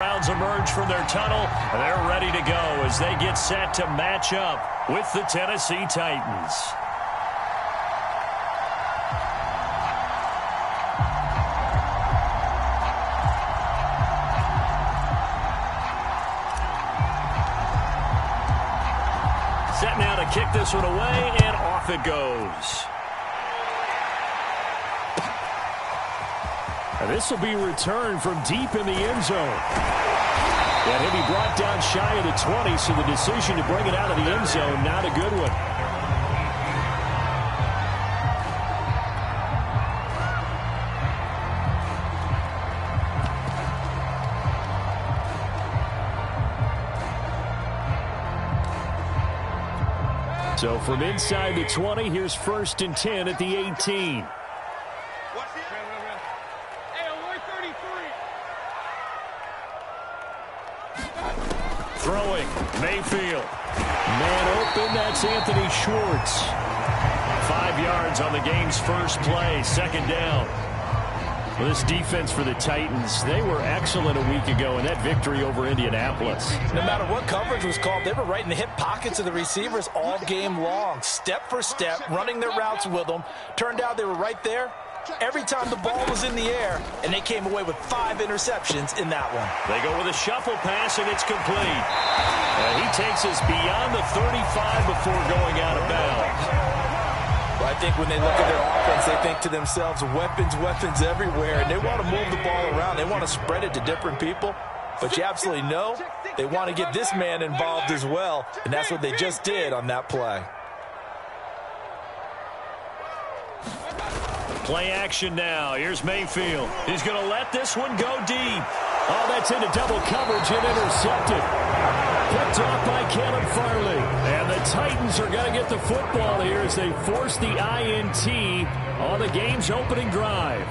Browns emerge from their tunnel, and they're ready to go as they get set to match up with the Tennessee Titans. Set now to kick this one away, and off it goes. And this will be returned from deep in the end zone. And he'll be brought down shy of the 20, so the decision to bring it out of the end zone, not a good one. So from inside the 20, here's 1st and 10 at the 18. Throwing, Mayfield. Man open, that's Anthony Schwartz. 5 yards on the game's first play, 2nd down. Well, this defense for the Titans, they were excellent a week ago in that victory over Indianapolis. No matter what coverage was called, they were right in the hip pockets of the receivers all game long. Step for step, running their routes with them. Turned out they were right there every time the ball was in the air, and they came away with 5 interceptions in that one. They go with a shuffle pass, and it's complete. He takes us beyond the 35 before going out of bounds. Well, I think when they look at their offense, they think to themselves, weapons, weapons everywhere, and they want to move the ball around. They want to spread it to different people, but you absolutely know they want to get this man involved as well, and that's what they just did on that play. Play action now. Here's Mayfield. He's going to let this one go deep. Oh, that's into double coverage and intercepted. Picked off by Caleb Farley. And the Titans are going to get the football here as they force the INT on the game's opening drive.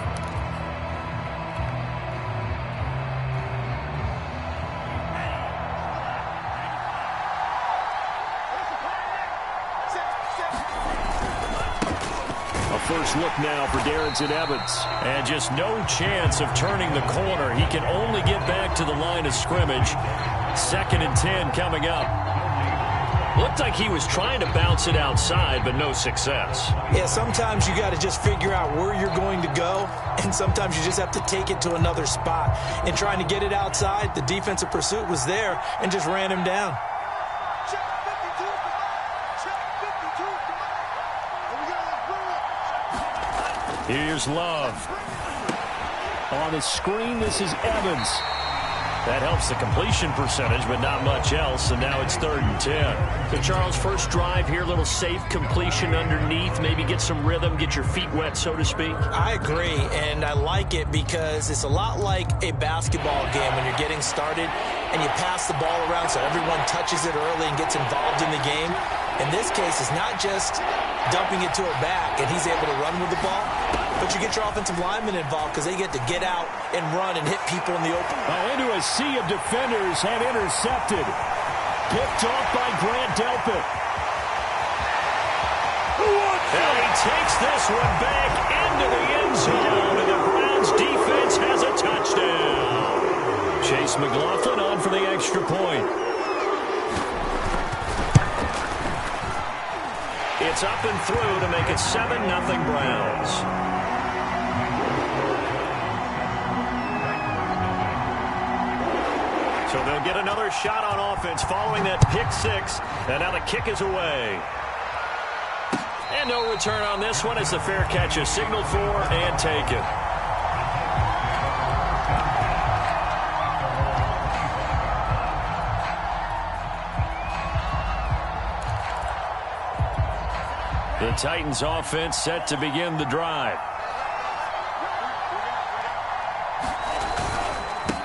First look now for Darrynton Evans. And just no chance of turning the corner. He can only get back to the line of scrimmage. 2nd and 10 coming up. Looked like he was trying to bounce it outside, but no success. Yeah, sometimes you got to just figure out where you're going to go, and sometimes you just have to take it to another spot. And trying to get it outside, the defensive pursuit was there and just ran him down. Here's Love. On the screen, this is Evans. That helps the completion percentage, but not much else, and now it's 3rd and 10. So, Charles, first drive here, little safe completion underneath, maybe get some rhythm, get your feet wet, so to speak. I agree, and I like it because it's a lot like a basketball game when you're getting started and you pass the ball around so everyone touches it early and gets involved in the game. In this case, it's not just dumping it to a back and he's able to run with the ball, but you get your offensive linemen involved because they get to get out and run and hit people in the open. Oh, into a sea of defenders and intercepted. Picked off by Grant Delpit. And he takes this one back into the end zone, and the Browns defense has a touchdown. Chase McLaughlin on for the extra point. It's up and through to make it 7-0 Browns. So they'll get another shot on offense following that pick 6. And now the kick is away. And no return on this one as the fair catch is signaled for and taken. The Titans offense set to begin the drive.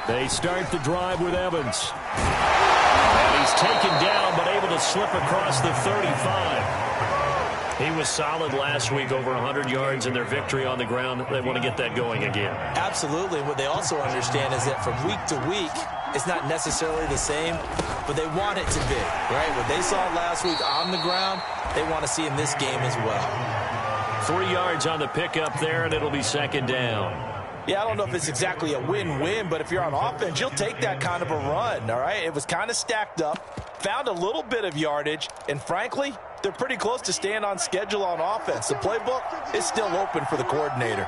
They start the drive with Evans. And he's taken down but able to slip across the 35. He was solid last week, over 100 yards in their victory on the ground. They want to get that going again. Absolutely. What they also understand is that from week to week, it's not necessarily the same, but they want it to be, right? What they saw last week on the ground, they want to see in this game as well. 3 yards on the pickup there, and it'll be 2nd down. Yeah, I don't know if it's exactly a win-win, but if you're on offense, you'll take that kind of a run, all right? It was kind of stacked up, found a little bit of yardage, and frankly, they're pretty close to staying on schedule on offense. The playbook is still open for the coordinator.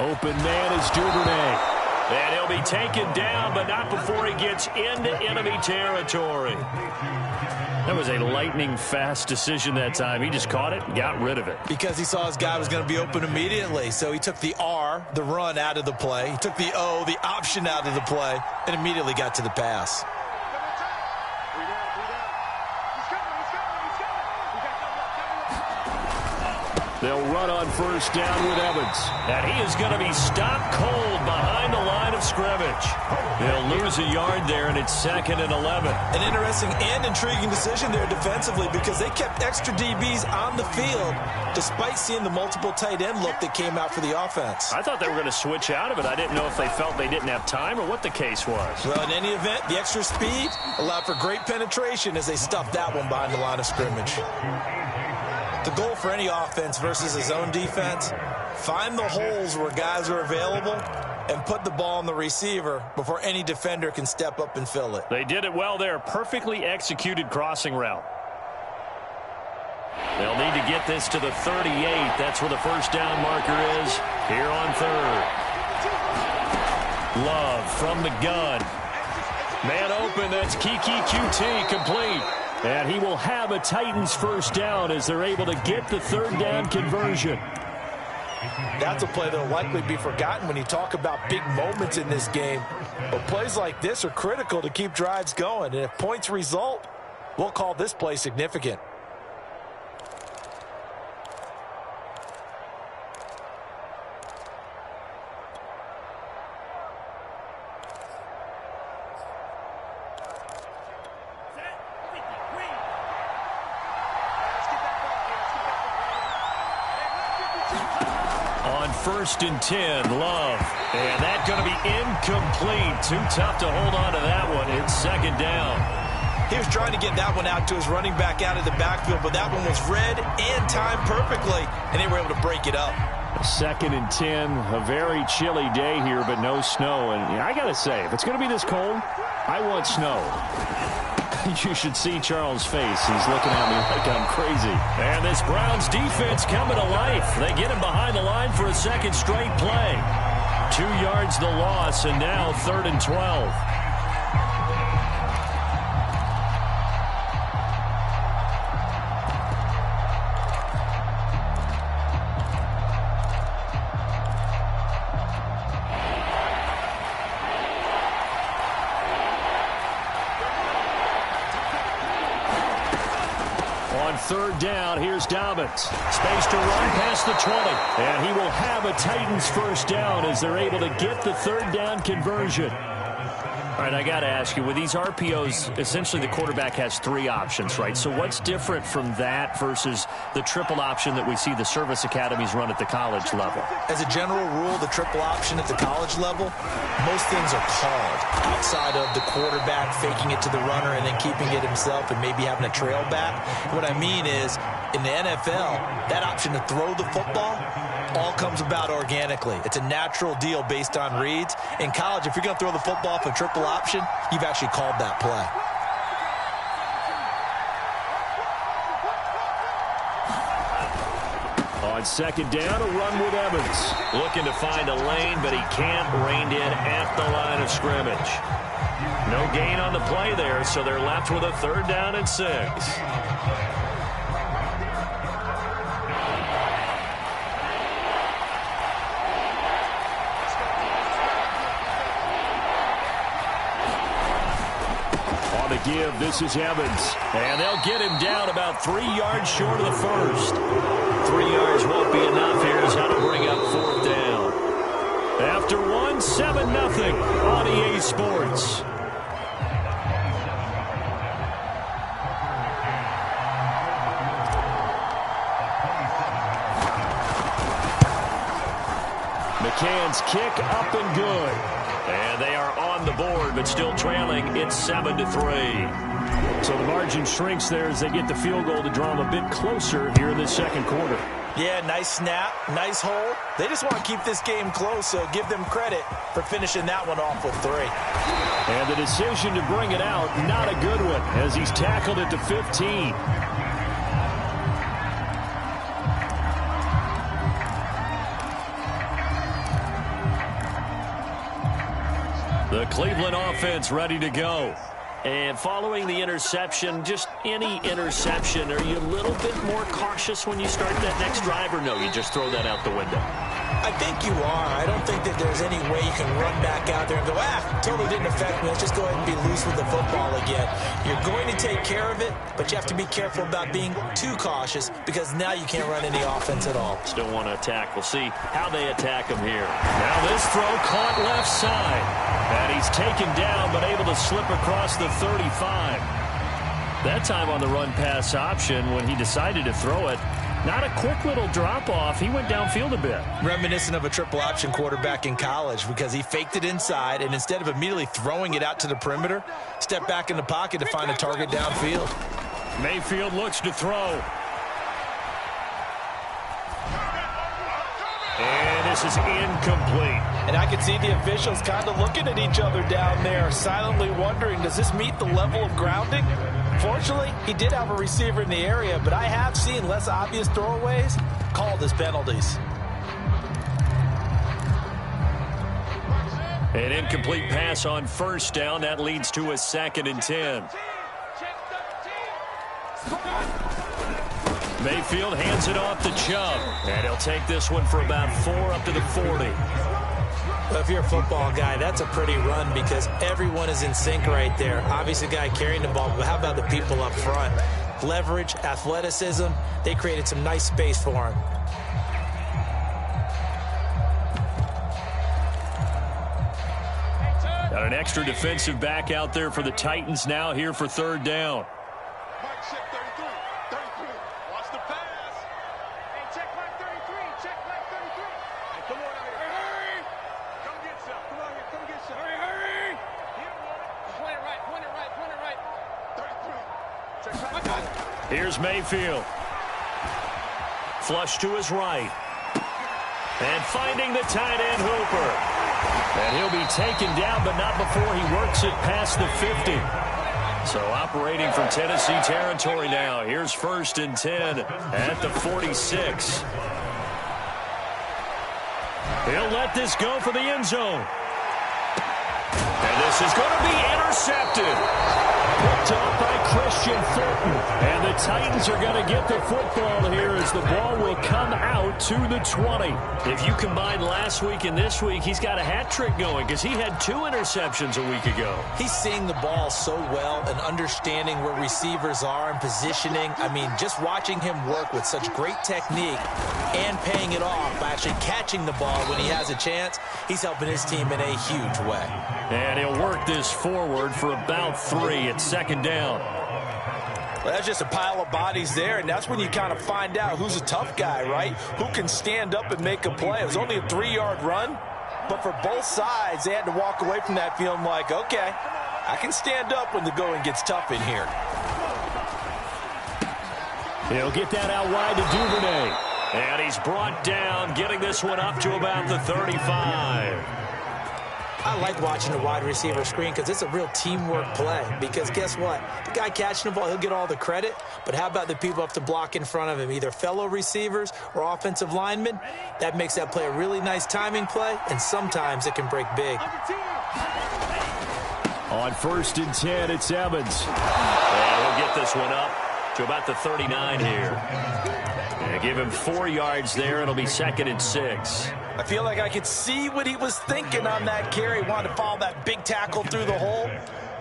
Open man is Duvernay. And he'll be taken down, but not before he gets into enemy territory. That was a lightning-fast decision that time. He just caught it and got rid of it. Because he saw his guy was going to be open immediately. So he took the R, the run, out of the play. He took the O, the option, out of the play, and immediately got to the pass. They'll run on first down with Evans. And he is going to be stopped cold behind the line of scrimmage. They'll lose a yard there, and it's 2nd and 11. An interesting and intriguing decision there defensively because they kept extra DBs on the field despite seeing the multiple tight end look that came out for the offense. I thought they were going to switch out of it. I didn't know if they felt they didn't have time or what the case was. Well, in any event, the extra speed allowed for great penetration as they stuffed that one behind the line of scrimmage. The goal for any offense versus his own defense, find the holes where guys are available and put the ball on the receiver before any defender can step up and fill it. They did it well there. Perfectly executed crossing route. They'll need to get this to the 38. That's where the first down marker is here on 3rd. Love from the gun. Man open. That's Kiki QT complete. And he will have a Titans first down as they're able to get the 3rd down conversion. That's a play that will likely be forgotten when you talk about big moments in this game. But plays like this are critical to keep drives going. And if points result, we'll call this play significant. On 1st and 10, Love. And that's going to be incomplete. Too tough to hold on to that one. It's 2nd down. He was trying to get that one out to his running back out of the backfield, but that one was read and timed perfectly, and they were able to break it up. 2nd and 10, a very chilly day here, but no snow. And I got to say, if it's going to be this cold, I want snow. You should see Charles' face. He's looking at me like I'm crazy. And this Browns defense coming to life. They get him behind the line for a 2nd straight play. 2 yards the loss, and now 3rd and 12. On 3rd down, here's Dobbins. Space to run past the 20. And he will have a Titans first down as they're able to get the 3rd down conversion. All right, I got to ask you, with these RPOs, essentially the quarterback has 3 options, right? So what's different from that versus the triple option that we see the service academies run at the college level? As a general rule, the triple option at the college level, most things are called outside of the quarterback faking it to the runner and then keeping it himself and maybe having a trail back. What I mean is, in the NFL, that option to throw the football all comes about organically. It's a natural deal based on reads. In college, if you're going to throw the football for triple option, you've actually called that play. On 2nd down, a run with Evans. Looking to find a lane, but he can't. Reined in at the line of scrimmage. No gain on the play there, so they're left with a 3rd down and 6. Give. This is Evans. And they'll get him down about 3 yards short of the first. 3 yards won't be enough. Here's how to bring up 4th down. After 1, 7-0 on EA Sports. McCann's kick up and good. And they are on the board, but still trailing. It's 7-3. So the margin shrinks there as they get the field goal to draw them a bit closer here in this second quarter. Yeah, nice snap, nice hole. They just want to keep this game close, so give them credit for finishing that one off with 3. And the decision to bring it out, not a good one, as he's tackled it to 15. The Cleveland offense ready to go. And following the interception, just any interception, are you a little bit more cautious when you start that next drive, or no, you just throw that out the window? I think you are. I don't think that there's any way you can run back out there and go, totally didn't affect me. Let's just go ahead and be loose with the football again. You're going to take care of it, but you have to be careful about being too cautious because now you can't run any offense at all. Still want to attack. We'll see how they attack him here. Now this throw caught left side. And he's taken down but able to slip across the 35. That time on the run-pass option when he decided to throw it. Not a quick little drop-off. He went downfield a bit. Reminiscent of a triple option quarterback in college because he faked it inside, and instead of immediately throwing it out to the perimeter, stepped back in the pocket to find a target downfield. Mayfield looks to throw. And this is incomplete. And I can see the officials kind of looking at each other down there, silently wondering, does this meet the level of grounding? Fortunately, he did have a receiver in the area, but I have seen less obvious throwaways called as penalties. An incomplete pass on first down. That leads to a 2nd and 10. Mayfield hands it off to Chubb. And he'll take this one for about 4 up to the 40. Well, if you're a football guy, that's a pretty run because everyone is in sync right there. Obviously, the guy carrying the ball, but how about the people up front? Leverage, athleticism, they created some nice space for him. Got an extra defensive back out there for the Titans now here for 3rd down. Here's Mayfield. Flush to his right. And finding the tight end Hooper. And he'll be taken down, but not before he works it past the 50. So operating from Tennessee territory now. Here's 1st and 10 at the 46. He'll let this go for the end zone. And this is going to be intercepted. Picked off by Christian Fulton. And the Titans are going to get the football here as the ball will come out to the 20. If you combine last week and this week, he's got a hat trick going because he had 2 interceptions a week ago. He's seeing the ball so well and understanding where receivers are and positioning. I mean, just watching him work with such great technique and paying it off by actually catching the ball when he has a chance, he's helping his team in a huge way. And he'll work this forward for about 3 at 2nd down. Well, that's just a pile of bodies there, and that's when you kind of find out who's a tough guy, right? Who can stand up and make a play. It was only a 3-yard run, but for both sides, they had to walk away from that feeling like, okay, I can stand up when the going gets tough in here. He'll get that out wide to Duvernay. And he's brought down, getting this one up to about the 35. I like watching the wide receiver screen because it's a real teamwork play. Because guess what? The guy catching the ball, he'll get all the credit. But how about the people up to block in front of him, either fellow receivers or offensive linemen? That makes that play a really nice timing play, and sometimes it can break big. On 1st and 10, it's Evans. And he'll get this one up to about the 39 here. And give him 4 yards there. It'll be 2nd and 6. I feel like I could see what he was thinking on that carry. Wanted to follow that big tackle through the hole.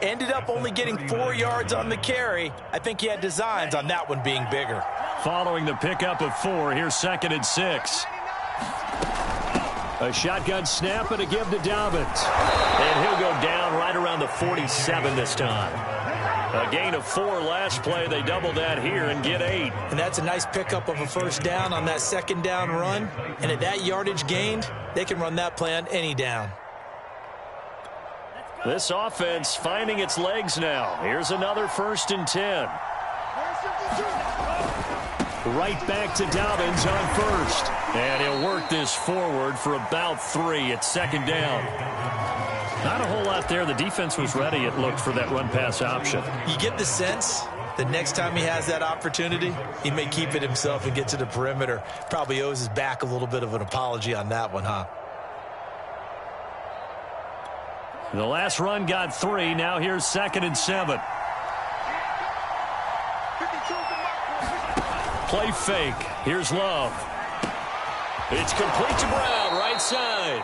Ended up only getting 4 yards on the carry. I think he had designs on that one being bigger. Following the pickup of 4, here's 2nd and 6. A shotgun snap and a give to Dobbins. And he'll go down right around the 47 this time. A gain of 4 last play. They double that here and get 8. And that's a nice pickup of a 1st down on that 2nd down run. And at that yardage gained, they can run that play on any down. This offense finding its legs now. Here's another 1st and 10. Right back to Dobbins on 1st. And he'll work this forward for about 3 at 2nd down. Not a whole lot there. The defense was ready, it looked, for that run-pass option. You get the sense that next time he has that opportunity, he may keep it himself and get to the perimeter. Probably owes his back a little bit of an apology on that one, huh? The last run got 3. Now here's 2nd and 7. Play fake. Here's Love. It's complete to Brown, right side.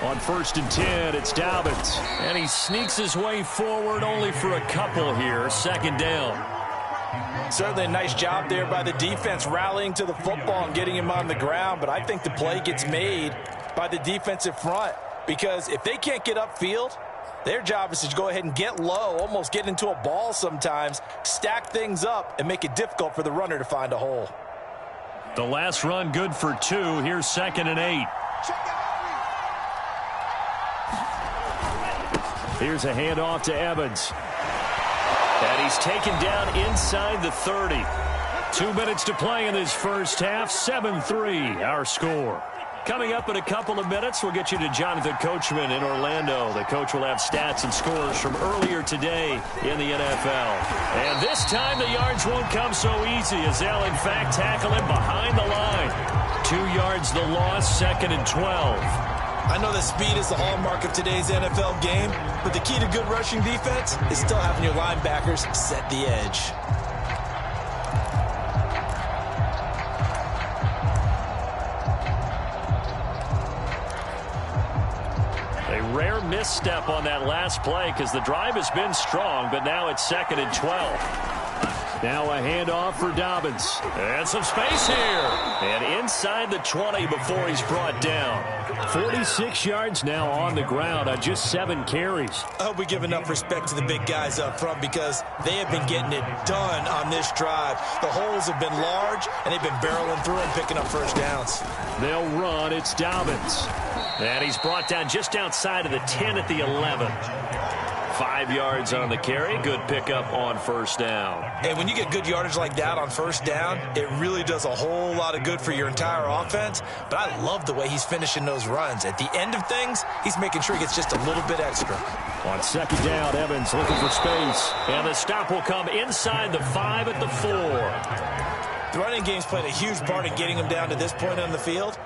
On 1st and 10, it's Dobbins. And he sneaks his way forward only for a couple here. 2nd down. Certainly a nice job there by the defense rallying to the football and getting him on the ground. But I think the play gets made by the defensive front. Because if they can't get upfield, their job is to go ahead and get low, almost get into a ball sometimes, stack things up, and make it difficult for the runner to find a hole. The last run good for 2. Here's 2nd and 8. Here's a handoff to Evans. And he's taken down inside the 30. 2 minutes to play in this first half. 7-3 our score. Coming up in a couple of minutes, we'll get you to Jonathan Coachman in Orlando. The coach will have stats and scores from earlier today in the NFL. And this time the yards won't come so easy as they'll in fact tackle him behind the line. 2 yards the loss, 2nd and 12. I know that speed is the hallmark of today's NFL game, but the key to good rushing defense is still having your linebackers set the edge. A rare misstep on that last play because the drive has been strong, but now it's 2nd and 12. Now a handoff for Dobbins. And some space here. And inside the 20 before he's brought down. 46 yards now on the ground on just 7 carries. I hope we give enough respect to the big guys up front because they have been getting it done on this drive. The holes have been large, and they've been barreling through and picking up first downs. They'll run. It's Dobbins. And he's brought down just outside of the 10 at the 11. 5 yards on the carry. Good pickup on first down. And when you get good yardage like that on first down, it really does a whole lot of good for your entire offense. But I love the way he's finishing those runs. At the end of things, he's making sure he gets just a little bit extra. On 2nd down, Evans looking for space. And the stop will come inside the 5 at the 4. The running game's played a huge part in getting him down to this point on the field.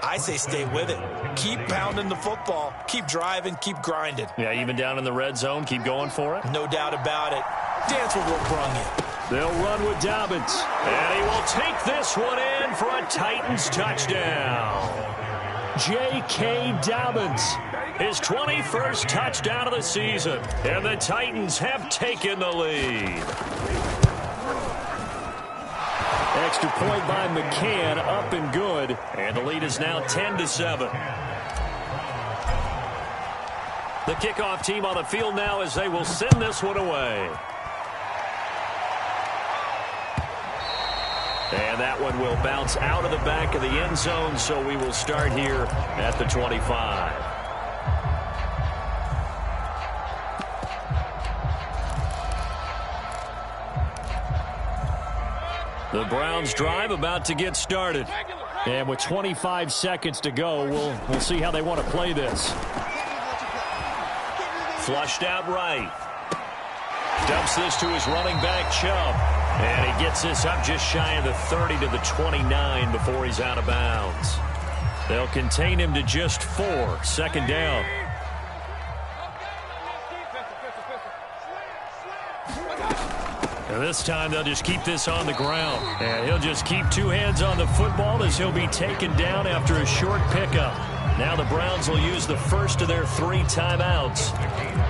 I say stay with it. Keep pounding the football. Keep driving. Keep grinding. Yeah, even down in the red zone, keep going for it. No doubt about it. Dance with what brung you. They'll run with Dobbins. And he will take this one in for a Titans touchdown. J.K. Dobbins, his 21st touchdown of the season. And the Titans have taken the lead. Extra point by McCann, up and good. And the lead is now 10-7. The kickoff team on the field now as they will send this one away. And that one will bounce out of the back of the end zone, so we will start here at the 25. The Browns drive about to get started. And with 25 seconds to go, we'll see how they want to play this. Flushed out right. Dumps this to his running back, Chubb. And he gets this up just shy of the 30 to the 29 before he's out of bounds. They'll contain him to just 4. 2nd down. And this time they'll just keep this on the ground. And he'll just keep 2 hands on the football as he'll be taken down after a short pickup. Now the Browns will use the first of their 3 timeouts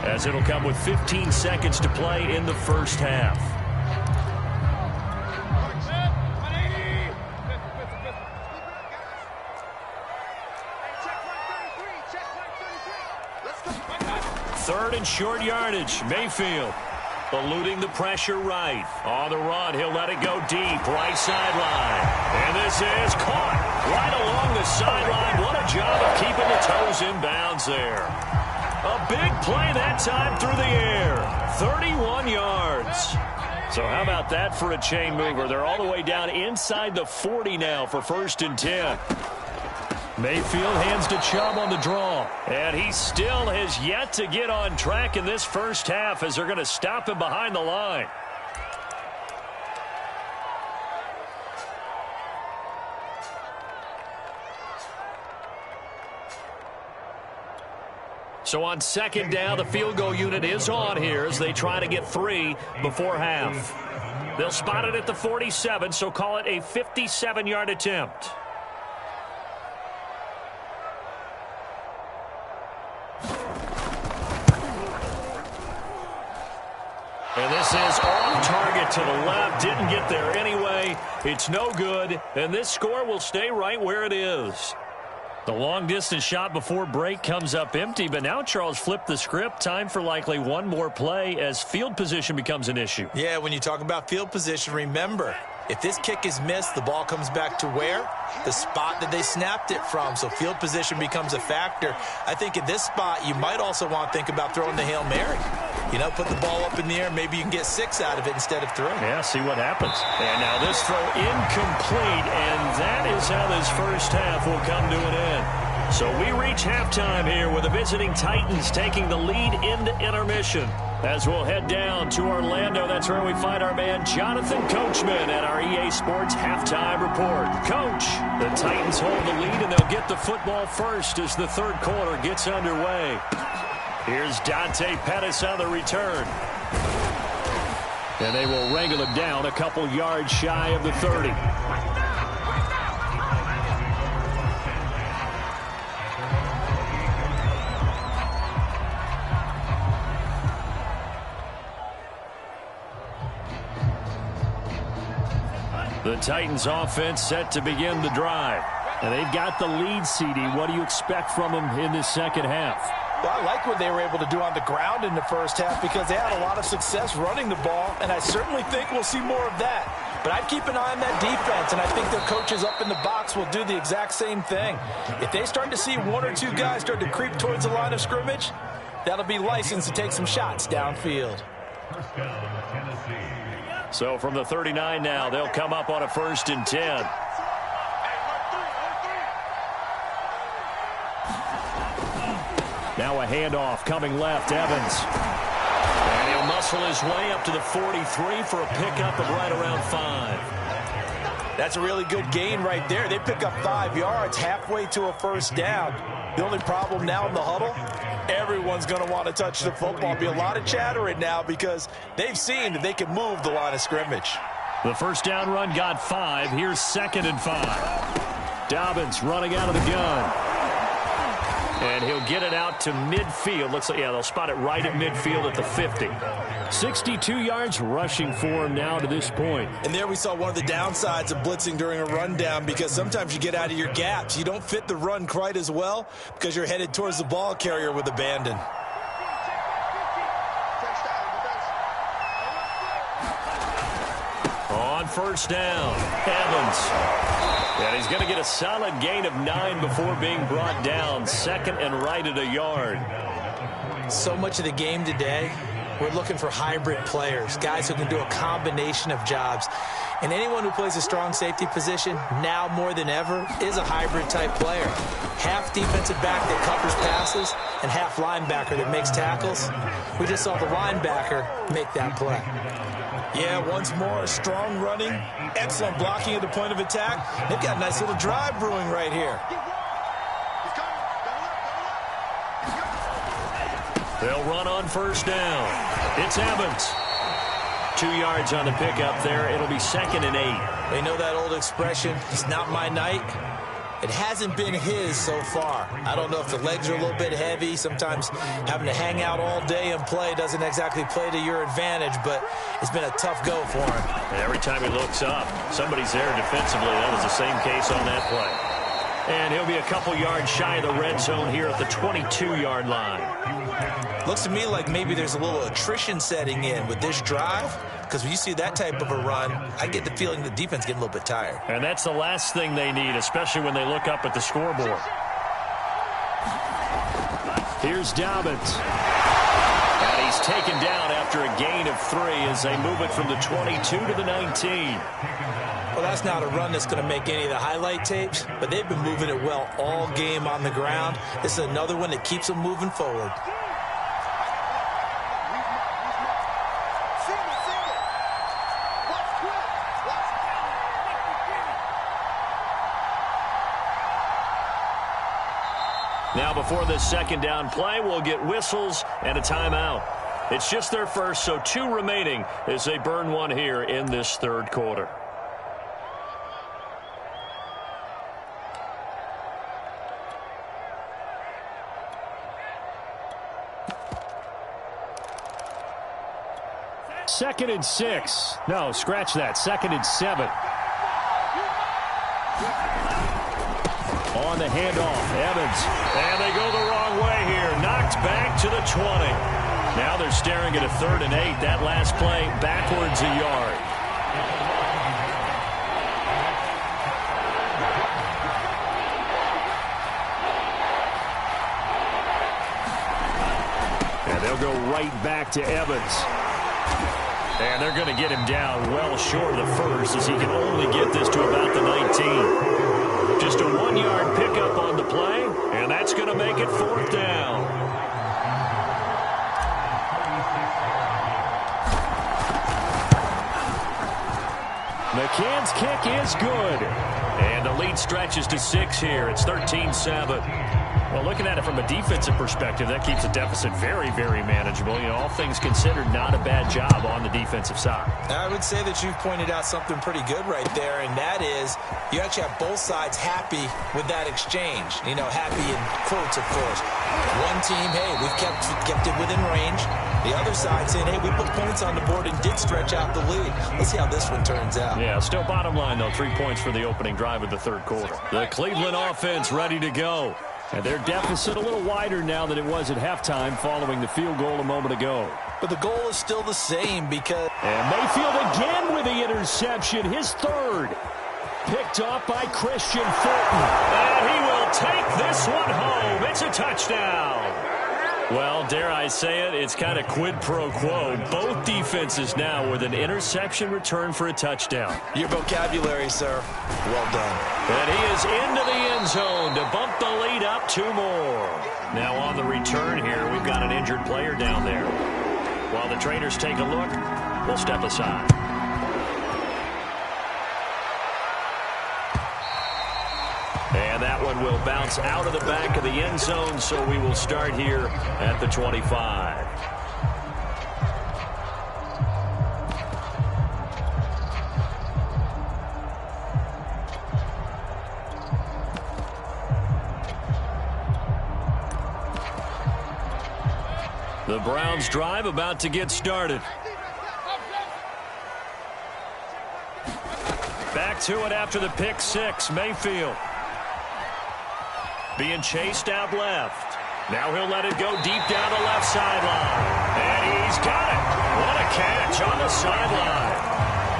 as it'll come with 15 seconds to play in the first half. Third and short yardage. Mayfield eluding the pressure right. On the run, he'll let it go deep. Right sideline. And this is caught right along the sideline. What a job of keeping the toes in bounds there. A big play that time through the air. 31 yards. So how about that for a chain mover? They're all the way down inside the 40 now for 1st and 10. Mayfield hands to Chubb on the draw. And he still has yet to get on track in this first half as they're going to stop him behind the line. So on 2nd down, the field goal unit is on here as they try to get 3 before half. They'll spot it at the 47, so call it a 57-yard attempt. And this is off target to the left. Didn't get there anyway. It's no good. And this score will stay right where it is. The long-distance shot before break comes up empty. But now Charles flipped the script. Time for likely one more play as field position becomes an issue. Yeah, when you talk about field position, remember, if this kick is missed, the ball comes back to where? The spot that they snapped it from. So field position becomes a factor. I think at this spot, you might also want to think about throwing the Hail Mary. You know, put the ball up in the air. Maybe you can get 6 out of it instead of 3. Yeah, see what happens. And now this throw incomplete. And that is how this first half will come to an end. So we reach halftime here with the visiting Titans taking the lead into intermission. As we'll head down to Orlando, that's where we find our man Jonathan Coachman at our EA Sports Halftime Report. Coach, the Titans hold the lead, and they'll get the football first as the third quarter gets underway. Here's Dante Pettis on the return. And they will wrangle him down a couple yards shy of the 30. The Titans offense set to begin the drive. And they've got the lead, CD. What do you expect from them in this second half? Well, I like what they were able to do on the ground in the first half because they had a lot of success running the ball, and I certainly think we'll see more of that. But I'd keep an eye on that defense, and I think their coaches up in the box will do the exact same thing. If they start to see 1 or 2 guys start to creep towards the line of scrimmage, that'll be licensed to take some shots downfield. So from the 39 now, they'll come up on a 1st and 10. Now a handoff coming left, Evans. And he'll muscle his way up to the 43 for a pickup of right around 5. That's a really good gain right there. They pick up 5 yards halfway to a first down. The only problem now in the huddle, everyone's going to want to touch the football. Be a lot of chattering now because they've seen that they can move the line of scrimmage. The first down run got 5. Here's 2nd and 5. Dobbins running out of the gun. And he'll get it out to midfield. Looks like, yeah, they'll spot it right at midfield at the 50. 62 yards rushing for him now to this point. And there we saw one of the downsides of blitzing during a rundown because sometimes you get out of your gaps. You don't fit the run quite as well because you're headed towards the ball carrier with abandon. On first down, Evans. And he's going to get a solid gain of 9 before being brought down. 2nd and right at a yard. So much of the game today, we're looking for hybrid players, guys who can do a combination of jobs. And anyone who plays a strong safety position, now more than ever, is a hybrid-type player. Half defensive back that covers passes and half linebacker that makes tackles. We just saw the linebacker make that play. Yeah, once more, strong running, excellent blocking at the point of attack. They've got a nice little drive brewing right here. They'll run on first down. It's Evans. 2 yards on the pickup there. It'll be 2nd and 8. They know that old expression, it's not my night. It hasn't been his so far. I don't know if the legs are a little bit heavy. Sometimes having to hang out all day and play doesn't exactly play to your advantage, but it's been a tough go for him. And every time he looks up, somebody's there defensively. That was the same case on that play. And he'll be a couple yards shy of the red zone here at the 22-yard line. Looks to me like maybe there's a little attrition setting in with this drive, because when you see that type of a run, I get the feeling the defense getting a little bit tired. And that's the last thing they need, especially when they look up at the scoreboard. Here's Dobbins. And he's taken down after a gain of 3 as they move it from the 22 to the 19. Well, that's not a run that's going to make any of the highlight tapes, but they've been moving it well all game on the ground. This is another one that keeps them moving forward. Now, before this second down play, we'll get whistles and a timeout. It's just their first, so 2 remaining as they burn one here in this third quarter. Second and 6. No, scratch that. Second and 7. On the handoff, Evans. And they go the wrong way here. Knocked back to the 20. Now they're staring at a 3rd and 8. That last play backwards a yard. And they'll go right back to Evans. And they're going to get him down well short of the first as he can only get this to about the 19. Just a 1-yard pickup on the play, and that's going to make it 4th down. McCann's kick is good. And the lead stretches to 6 here. It's 13-7. Well, looking at it from a defensive perspective, that keeps the deficit very, very manageable. You know, all things considered, not a bad job on the defensive side. I would say that you've pointed out something pretty good right there, and that is you actually have both sides happy with that exchange. You know, happy in quotes, of course. One team, hey, we've kept it within range. The other side saying, hey, we put points on the board and did stretch out the lead. Let's see how this one turns out. Yeah, still bottom line, though, 3 points for the opening drive of the third quarter. The Cleveland offense ready to go. And their deficit a little wider now than it was at halftime following the field goal a moment ago. But the goal is still the same because... And Mayfield again with the interception, his 3rd. Picked off by Christian Fulton. And he will take this one home. It's a touchdown. Well, dare I say it, it's kind of quid pro quo. Both defenses now with an interception return for a touchdown. Your vocabulary, sir. Well done. And he is into the end zone to bump the lead up 2 more. Now on the return here, we've got an injured player down there. While the traders take a look, we'll step aside. And that one will bounce out of the back of the end zone, so we will start here at the 25. The Browns drive about to get started. Back to it after the pick 6, Mayfield. Being chased out left. Now he'll let it go deep down the left sideline. And he's got it. What a catch on the sideline.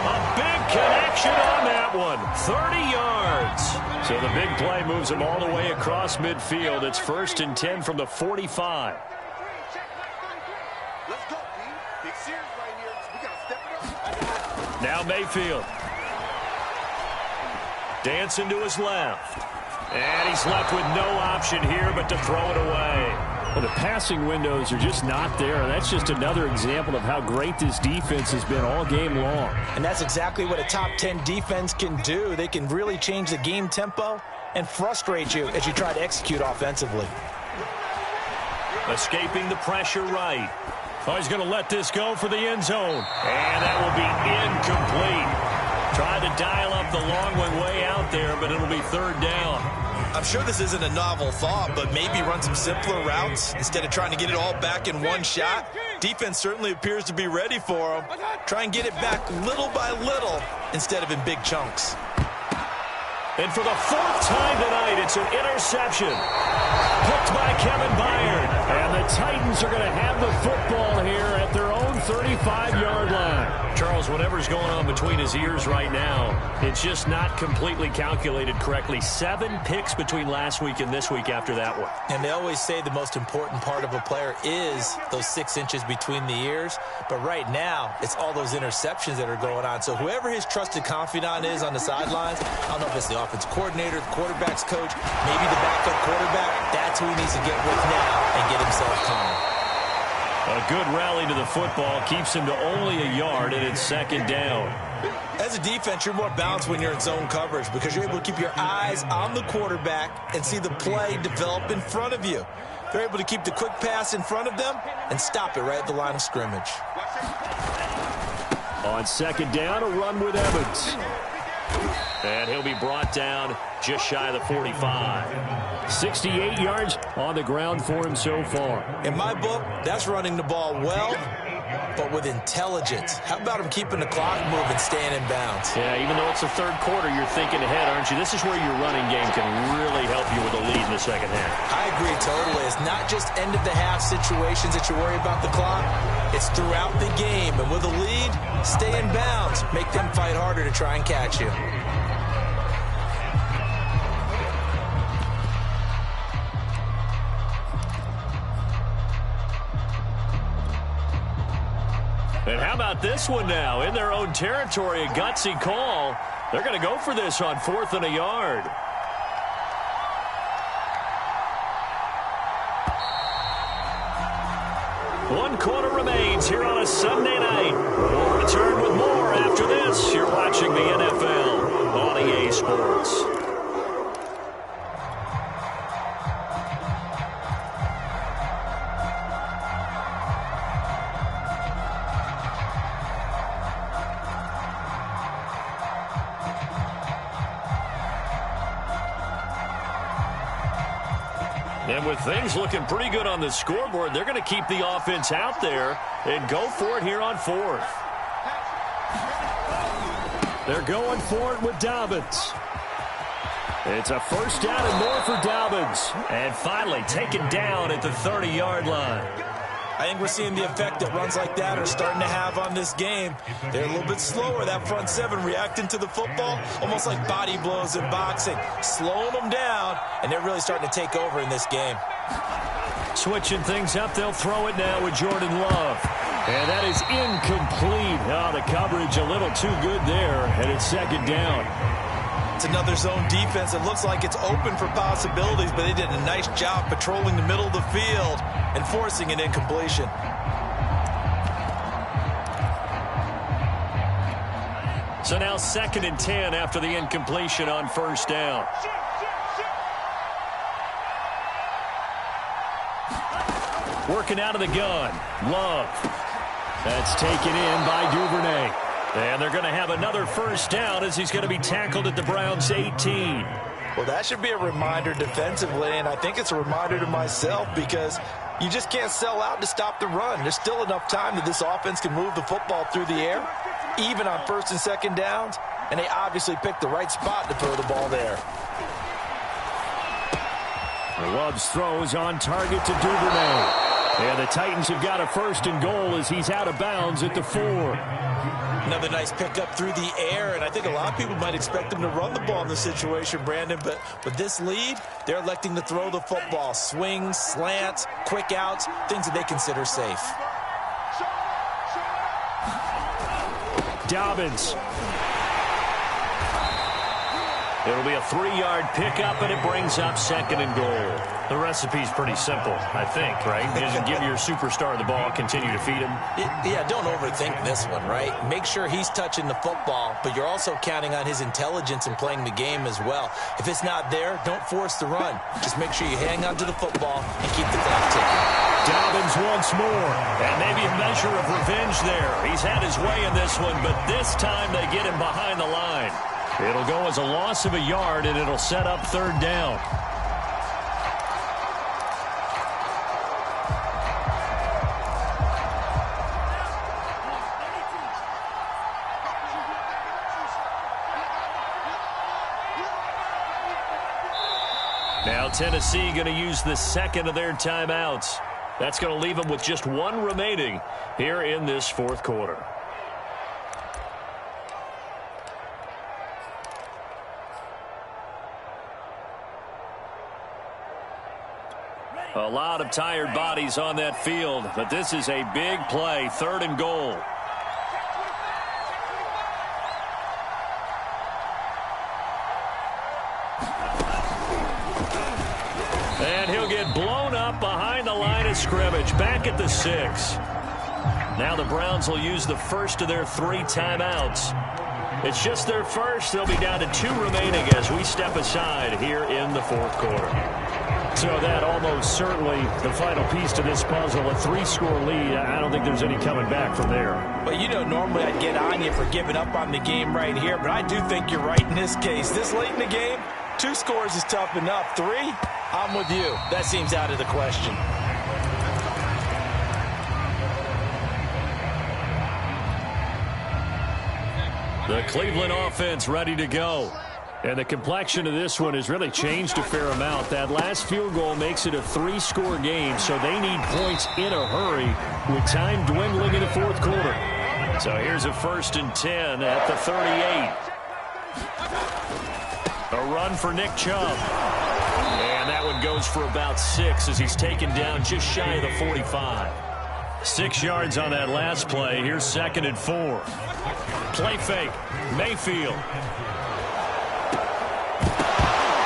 A big connection on that one. 30 yards. So the big play moves him all the way across midfield. It's 1st and 10 from the 45. Now Mayfield. Dancing to his left. And he's left with no option here but to throw it away. Well, the passing windows are just not there. That's just another example of how great this defense has been all game long. And that's exactly what a top 10 defense can do. They can really change the game tempo and frustrate you as you try to execute offensively. Escaping the pressure right. Oh, he's going to let this go for the end zone. And that will be incomplete. Tried to dial up the long one way out there, but it'll be 3rd down. I'm sure this isn't a novel thought, but maybe run some simpler routes instead of trying to get it all back in one shot. Defense certainly appears to be ready for him. Try and get it back little by little instead of in big chunks. And for the fourth time tonight, it's an interception. Picked by Kevin Byard. And the Titans are going to have the football here at their own 35-yard line. Charles, whatever's going on between his ears right now, it's just not completely calculated correctly. 7 picks between last week and this week after that one. And they always say the most important part of a player is those 6 inches between the ears. But right now, it's all those interceptions that are going on. So whoever his trusted confidant is on the sidelines, I don't know if it's the offensive coordinator, the quarterback's coach, maybe the backup quarterback, that's who he needs to get with now and get himself calm. A good rally to the football keeps him to only a yard, and it's second down. As a defense, you're more balanced when you're in zone coverage because you're able to keep your eyes on the quarterback and see the play develop in front of you. They're able to keep the quick pass in front of them and stop it right at the line of scrimmage. On second down, a run with Evans. And he'll be brought down just shy of the 45. 68 yards on the ground for him so far. In my book, that's running the ball well, but with intelligence. How about him keeping the clock moving, staying in bounds? Yeah, even though it's the third quarter, you're thinking ahead, aren't you? This is where your running game can really help you with a lead in the second half. I agree totally. It's not just end-of-the-half situations that you worry about the clock. It's throughout the game. And with a lead, stay in bounds. Make them fight harder to try and catch you. And how about this one now? In their own territory, a gutsy call. They're going to go for this on 4th and a yard. One quarter remains here on a Sunday night. We'll return with more after this. You're watching the NFL on EA Sports. And with things looking pretty good on the scoreboard, they're going to keep the offense out there and go for it here on 4th. They're going for it with Dobbins. It's a first down and more for Dobbins. And finally taken down at the 30-yard line. I think we're seeing the effect that runs like that are starting to have on this game. They're a little bit slower, that front seven, reacting to the football, almost like body blows in boxing, slowing them down, and they're really starting to take over in this game. Switching things up, they'll throw it now with Jordan Love. And that is incomplete. Oh, the coverage a little too good there, and it's second down. It's another zone defense. It looks like it's open for possibilities, but they did a nice job patrolling the middle of the field and forcing an incompletion. So now 2nd and 10 after the incompletion on first down. Working out of the gun. Love. That's taken in by Duvernay. And they're going to have another first down as he's going to be tackled at the Browns' 18. Well, that should be a reminder defensively, and I think it's a reminder to myself because you just can't sell out to stop the run. There's still enough time that this offense can move the football through the air, even on 1st and 2nd downs, and they obviously picked the right spot to throw the ball there. Love's throws on target to Duvernay. And the Titans have got a 1st and goal as he's out of bounds at the 4. Another nice pickup through the air, and I think a lot of people might expect them to run the ball in this situation, Brandon, but with this lead, they're electing to throw the football. Swings, slants, quick outs, things that they consider safe. Dobbins. It'll be a 3-yard pickup, and it brings up 2nd and goal. The recipe's pretty simple, I think, right? Just give your superstar the ball, continue to feed him. Yeah, don't overthink this one, right? Make sure he's touching the football, but you're also counting on his intelligence in playing the game as well. If it's not there, don't force the run. Just make sure you hang on to the football and keep the clock ticking. Dobbins once more, and maybe a measure of revenge there. He's had his way in this one, but this time they get him behind the line. It'll go as a loss of a yard, and it'll set up 3rd down. Now Tennessee going to use the second of their timeouts. That's going to leave them with just one remaining here in this fourth quarter. A lot of tired bodies on that field, but this is a big play, 3rd and goal. And he'll get blown up behind the line of scrimmage, back at the 6. Now the Browns will use the first of their 3 timeouts. It's just their first. They'll be down to 2 remaining as we step aside here in the fourth quarter. So that almost certainly the final piece to this puzzle, a 3-score lead. I don't think there's any coming back from there. But, you know, normally I'd get on you for giving up on the game right here, but I do think you're right in this case. This late in the game, 2 scores is tough enough. 3, I'm with you. That seems out of the question. The Cleveland offense ready to go. And the complexion of this one has really changed a fair amount. That last field goal makes it a 3-score game, so they need points in a hurry with time dwindling in the fourth quarter. So here's a 1st and 10 at the 38. A run for Nick Chubb. And that one goes for about 6 as he's taken down just shy of the 45. 6 yards on that last play. Here's 2nd and 4. Play fake. Mayfield.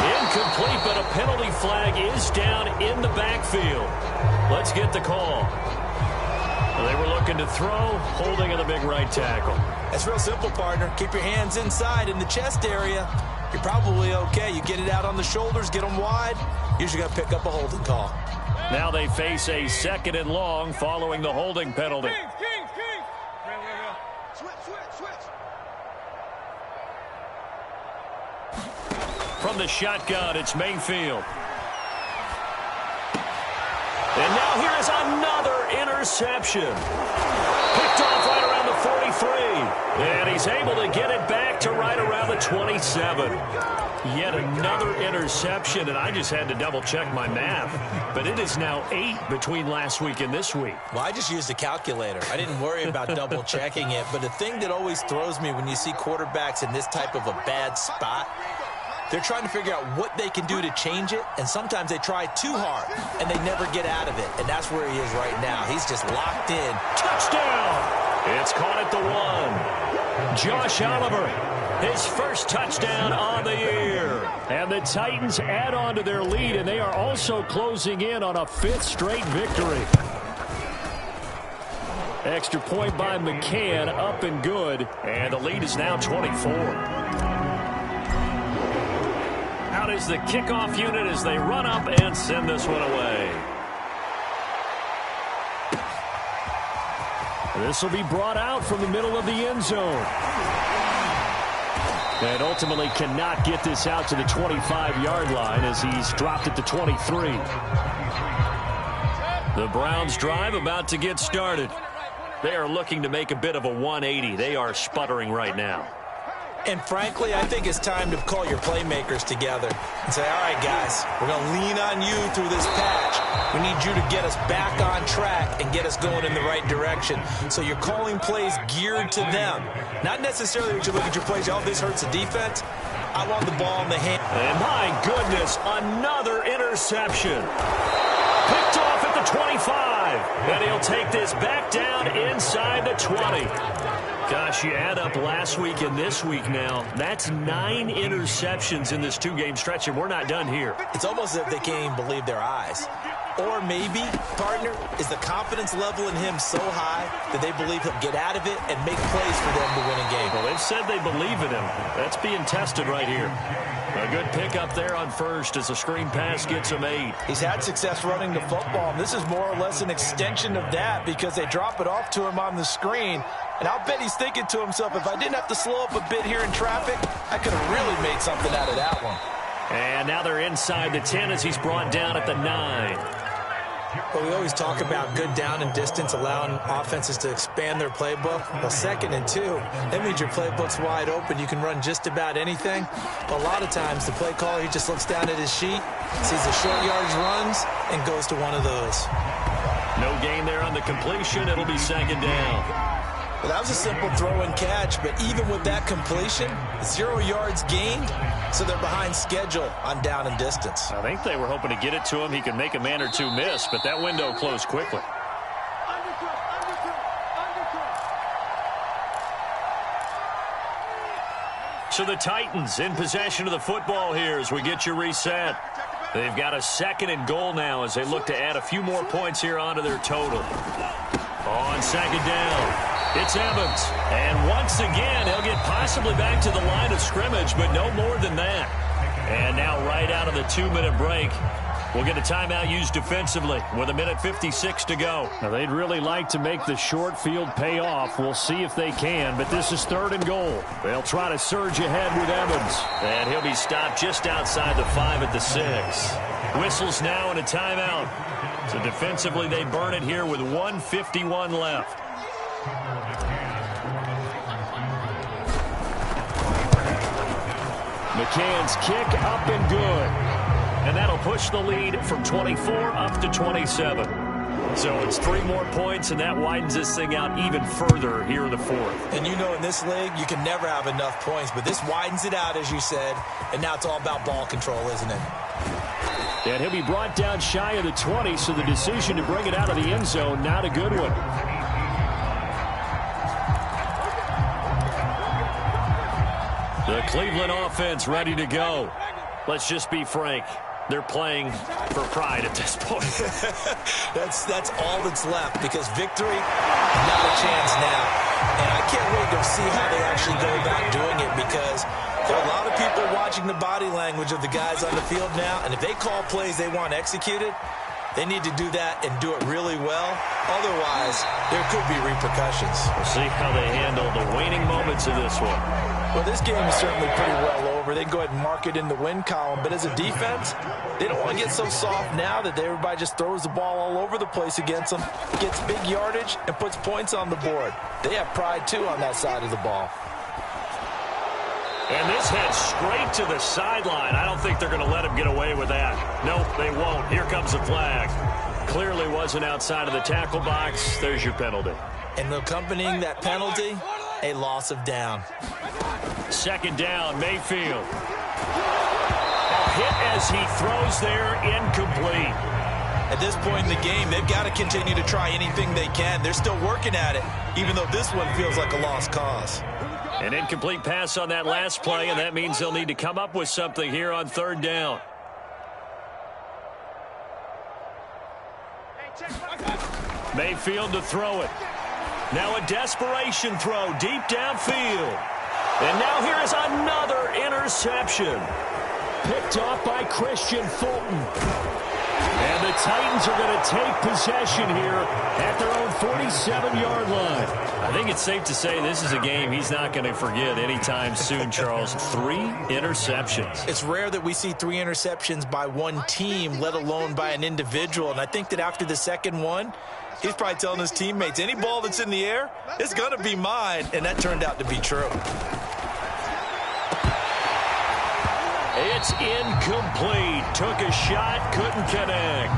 Incomplete, but a penalty flag is down in the backfield. Let's get the call. Well, they were looking to throw, holding in the big right tackle. That's real simple, partner. Keep your hands inside in the chest area. You're probably okay. You get it out on the shoulders, get them wide. Usually going to pick up a holding call. Now they face a 2nd and long following the holding penalty. From the shotgun, it's Mayfield. And now here is another interception. Picked off right around the 43. And he's able to get it back to right around the 27. Yet another interception, and I just had to double-check my math. But it is now 8 between last week and this week. Well, I just used a calculator. I didn't worry about double-checking it. But the thing that always throws me when you see quarterbacks in this type of a bad spot, they're trying to figure out what they can do to change it, and sometimes they try too hard, and they never get out of it. And that's where he is right now. He's just locked in. Touchdown! It's caught at the 1. Josh Oliver, his first touchdown on the year. And the Titans add on to their lead, and they are also closing in on a 5th straight victory. Extra point by McCann, up and good, and the lead is now 24. Out is the kickoff unit as they run up and send this one away. This will be brought out from the middle of the end zone. And ultimately cannot get this out to the 25-yard line as he's dropped it to 23. The Browns drive about to get started. They are looking to make a bit of a 180. They are sputtering right now. And frankly, I think it's time to call your playmakers together and say, all right, guys, we're going to lean on you through this patch. We need you to get us back on track and get us going in the right direction. So you're calling plays geared to them. Not necessarily that you look at your plays, oh, this hurts the defense. I want the ball in the hand. And my goodness, another interception. Picked off at the 25. And he'll take this back down inside the 20. Gosh, you add up last week and this week now. That's 9 interceptions in this 2-game stretch, and we're not done here. It's almost as if they can't even believe their eyes. Or maybe, partner, is the confidence level in him so high that they believe he'll get out of it and make plays for them to win a game. Well, they've said they believe in him. That's being tested right here. A good pickup there on first as the screen pass gets him 8. He's had success running the football, and this is more or less an extension of that because they drop it off to him on the screen. And I'll bet he's thinking to himself, if I didn't have to slow up a bit here in traffic, I could have really made something out of that one. And now they're inside the 10 as he's brought down at the 9. Well, we always talk about good down and distance, allowing offenses to expand their playbook. Well, 2nd and 2, that means your playbook's wide open. You can run just about anything. But a lot of times, the play caller, he just looks down at his sheet, sees the short yardage runs, and goes to one of those. No gain there on the completion. It'll be 2nd down. Well, that was a simple throw and catch, but even with that completion, 0 yards gained, so they're behind schedule on down and distance. I think they were hoping to get it to him. He could make a man or two miss, but that window closed quickly. So the Titans in possession of the football here as we get you reset. They've got a 2nd and goal now as they look to add a few more points here onto their total. On 2nd down, it's Evans. And once again, he'll get possibly back to the line of scrimmage, but no more than that. And now right out of the 2-minute break, we'll get a timeout used defensively with 1:56 to go. Now, they'd really like to make the short field pay off. We'll see if they can, but this is 3rd and goal. They'll try to surge ahead with Evans. And he'll be stopped just outside the 5 at the 6. Whistles now and a timeout. So defensively, they burn it here with 1:51 left. McCann's kick up and good. And that'll push the lead from 24 up to 27. So it's 3 more points, and that widens this thing out even further here in the 4th. And you know in this league, you can never have enough points, but this widens it out, as you said, and now it's all about ball control, isn't it? And he'll be brought down shy of the 20, so the decision to bring it out of the end zone, not a good one. The Cleveland offense ready to go. Let's just be frank. They're playing for pride at this point. That's all that's left, because victory, not a chance now. And I can't wait to see how they actually go about doing it, because there are a lot of people watching the body language of the guys on the field now, and if they call plays they want executed, they need to do that and do it really well. Otherwise, there could be repercussions. We'll see how they handle the waning moments of this one. Well, this game is certainly pretty well over. They can go ahead and mark it in the win column. But as a defense, they don't want to get so soft now that everybody just throws the ball all over the place against them, gets big yardage, and puts points on the board. They have pride, too, on that side of the ball. And this heads straight to the sideline. I don't think they're going to let him get away with that. Nope, they won't. Here comes the flag. Clearly wasn't outside of the tackle box. There's your penalty. And accompanying that penalty, a loss of down. 2nd down, Mayfield. A hit as he throws there, incomplete. At this point in the game, they've got to continue to try anything they can. They're still working at it, even though this one feels like a lost cause. An incomplete pass on that last play, and that means they'll need to come up with something here on 3rd down. Mayfield to throw it. Now a desperation throw deep downfield. And now here is another interception. Picked off by Christian Fulton. And the Titans are going to take possession here at their own 47-yard line. I think it's safe to say this is a game he's not going to forget anytime soon, Charles. 3 interceptions. It's rare that we see 3 interceptions by one team, let alone by an individual. And I think that after the second one, he's probably telling his teammates, any ball that's in the air, it's going to be mine. And that turned out to be true. It's incomplete. Took a shot, couldn't connect.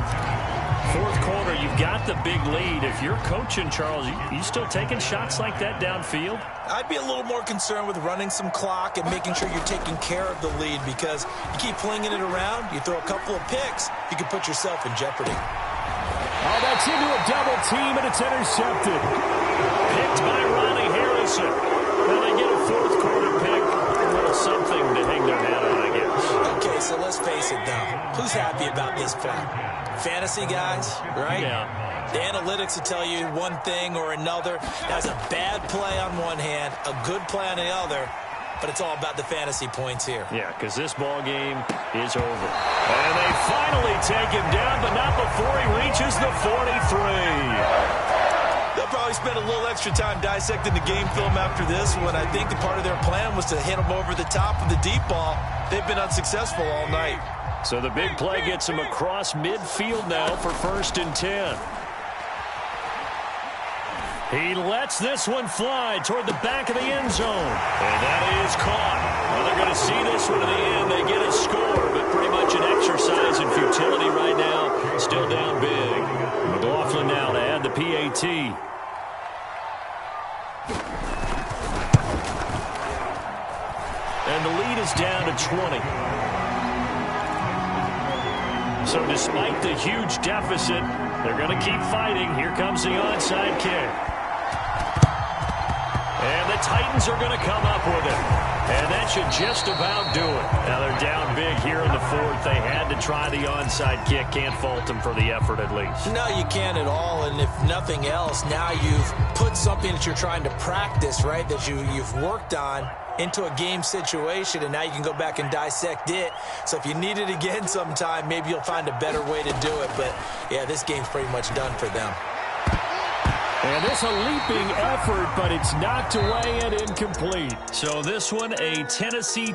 4th quarter, you've got the big lead. If you're coaching, Charles, you still taking shots like that downfield? I'd be a little more concerned with running some clock and making sure you're taking care of the lead, because you keep flinging it around, you throw a couple of picks, you can put yourself in jeopardy. Oh, that's into a double team, and it's intercepted. Picked by Ronnie Harrison. Now they get a 4th quarter pick. A little something to hang their hat on, I guess. Okay, so let's face it, though. Who's happy about this play? Fantasy guys, right? Yeah. The analytics will tell you one thing or another. That's a bad play on one hand, a good play on the other, but it's all about the fantasy points here. Yeah, because this ball game is over. And they finally take him down, but not before he reaches the 43. They'll probably spend a little extra time dissecting the game film after this one. I think the part of their plan was to hit him over the top of the deep ball. they've been unsuccessful all night. So the big play gets him across midfield now for 1st and 10. He lets this one fly toward the back of the end zone. And that is caught. Well, they're going to see this one to the end. They get a score, but pretty much an exercise in futility right now. Still down big. McLaughlin now to add the PAT. And the lead is down to 20. So despite the huge deficit, they're going to keep fighting. Here comes the onside kick. And the Titans are going to come up with it. And that should just about do it. Now they're down big here in the 4th. They had to try the onside kick. Can't fault them for the effort at least. No, you can't at all. And if nothing else, now you've put something that you're trying to practice, right, that you've worked on into a game situation, and now you can go back and dissect it. So if you need it again sometime, maybe you'll find a better way to do it. But, yeah, this game's pretty much done for them. And this a leaping effort, but it's knocked away and incomplete. So this one, a Tennessee